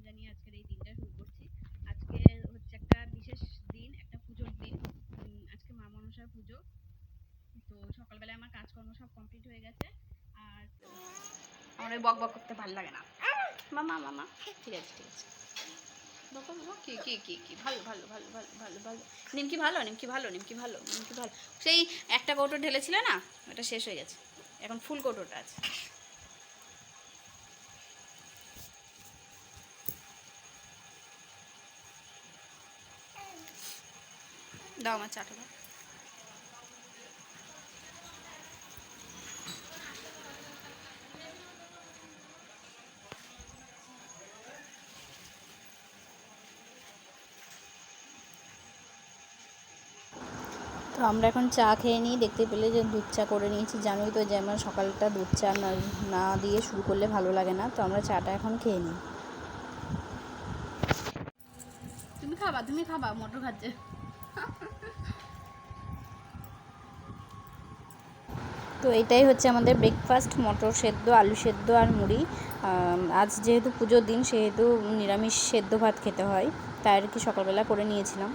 জানিয়ে আজকের এই দিনটা শুরু করছি। আজকে হচ্ছে একটা বিশেষ দিন, একটা পুজোর দিন। আজকে মা মনসার পুজো। তো সকালবেলায় আমার কাজকর্ম সব কমপ্লিট হয়ে গেছে। আর আমার ওই বক বক করতে ভালো লাগে না। মামা মামা ঠিক আছে ঠিক আছে। বকো বকো কি কি কি কি ভালো ভালো ভালো ভালো ভালো ভালো। নিমকি ভালো নিমকি ভালো নিমকি ভালো নিমকি ভালো। সেই একটা কৌটো ঢেলেছিলে না, ওটা শেষ হয়ে গেছে, এখন ফুল কৌটোটা আছে। দাও আমার চাটা দাও। তো আমরা এখন চা খেয়ে নিই। দেখতে পেলে যে দুধ চা করে নিয়েছি, জানোই তো যে আমার সকালটা দুধ চা না দিয়ে শুরু করলে ভালো লাগে না। তো আমরা চাটা এখন খেয়ে নিই। তুমি খাবা মোটর খাচ্ছে। তো এটাই হচ্ছে আমাদের ব্রেকফাস্ট, মটর সেদ্ধ, আলু সেদ্ধ আর মুড়ি। আজ যেহেতু পুজোর দিন সেহেতু নিরামিষ সেদ্ধ ভাত খেতে হয়, তাই আর কি সকালবেলা করে নিয়েছিলাম।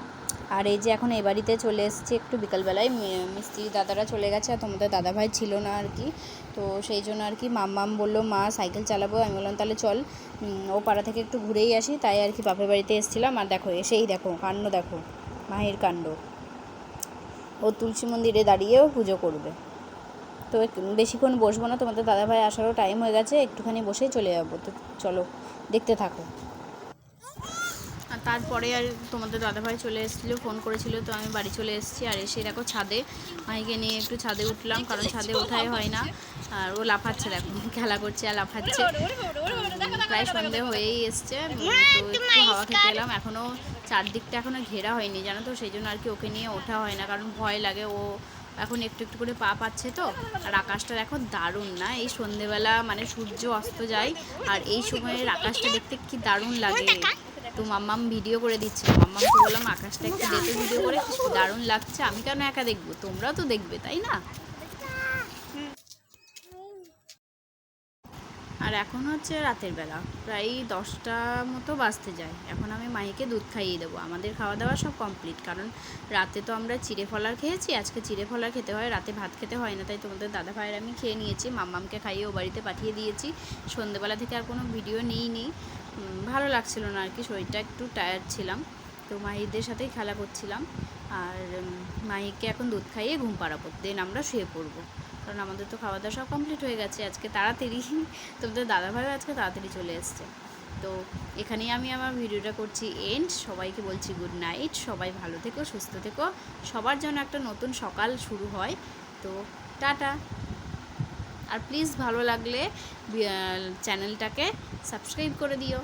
আর এই যে এখন এ বাড়িতে চলে এসেছি একটু বিকালবেলায়, মিস্ত্রি দাদারা চলে গেছে আর তোমাদের দাদাভাই ছিল না আর কি। তো সেই জন্য আর কি মাম্মাম বললো মা সাইকেল চালাবো, আমি বললাম তাহলে চল ও পাড়া থেকে একটু ঘুরেই আসি, তাই আর কি বাপের বাড়িতে এসেছিলাম। আর দেখো এসেই দেখো কাণ্ড, দেখো মাহির কাণ্ড, ও তুলসী মন্দিরে দাঁড়িয়েও পুজো করবে। তো বেশিক্ষণ বসবো না, তোমাদের দাদাভাই আসারও টাইম হয়ে গেছে, একটুখানি বসেই চলে যাবো। তো চলো দেখতে থাকো। আর তারপরে আর তোমাদের দাদাভাই চলে এসেছিলো, ফোন করেছিল, তো আমি বাড়ি চলে এসেছি। আর এসে দেখো ছাদে মাহিকে নিয়ে একটু ছাদে উঠলাম, কারণ ছাদে ওঠাই হয় না। আর ও লাফাচ্ছে, দেখো খেলা করছে আর লাফাচ্ছে। প্রায় সন্ধে হয়েই এসছে, তো একটু হাওয়া খেতে এলাম। এখনও চারদিকটা এখনও ঘেরা হয়নি জানো তো, সেই জন্য আর কি ওকে নিয়ে ওঠা হয় না, কারণ ভয় লাগে। ও এখন একটু একটু করে পা পাচ্ছে তো। আর আকাশটা এখন দারুণ না, এই সন্ধেবেলা মানে সূর্য অস্ত যায় আর এই সময়ের আকাশটা দেখতে কি দারুণ লাগে। তো মাম্মাম ভিডিও করে দিচ্ছিল, মাম্মামকে বললাম আকাশটা একটু দেখে ভিডিও করে, দারুণ লাগছে। আমি কেন একা দেখবো, তোমরাও তো দেখবে তাই না। আর এখন হচ্ছে রাতের বেলা, প্রায় 10টা মতো বাজতে যায়। এখন আমি মাহিকে দুধ খাইয়ে দেবো। আমাদের খাওয়া দাওয়া সব কমপ্লিট, কারণ রাতে তো আমরা চিড়ে ফলার খেয়েছি, আজকে চিড়ে ফলার খেতে হয়, রাতে ভাত খেতে হয় না। তাই তোমাদের দাদা ভাইয়ের আমি খেয়ে নিয়েছি, মাম্মামকে খাইয়ে ও বাড়িতে পাঠিয়ে দিয়েছি। সন্ধ্যেবেলা থেকে আর কোনো ভিডিও নিইনি, ভালো লাগছিল না আর কি, শরীরটা একটু টায়ার্ড ছিলাম। তো মাহিদের সাথেই খেলা করছিলাম। আর মাহিকে এখন দুধ খাইয়ে ঘুম পাড়াবো, দেন আমরা শুয়ে পড়বো, কারণ আমাদের তো খাওয়া দাওয়া সব কমপ্লিট হয়ে গেছে আজকে তাড়াতাড়ি। তোমাদের দাদাভাইও আজকে তাড়াতাড়ি চলে এসছে। তো এখানেই আমি আমার ভিডিওটা করছি এন্ড। সবাইকে বলছি গুড নাইট, সবাই ভালো থেকো, সুস্থ থেকো, সবার জন্য একটা নতুন সকাল শুরু হয়। তো টাটা। আর প্লিজ ভালো লাগলে চ্যানেলটাকে সাবস্ক্রাইব করে দিও।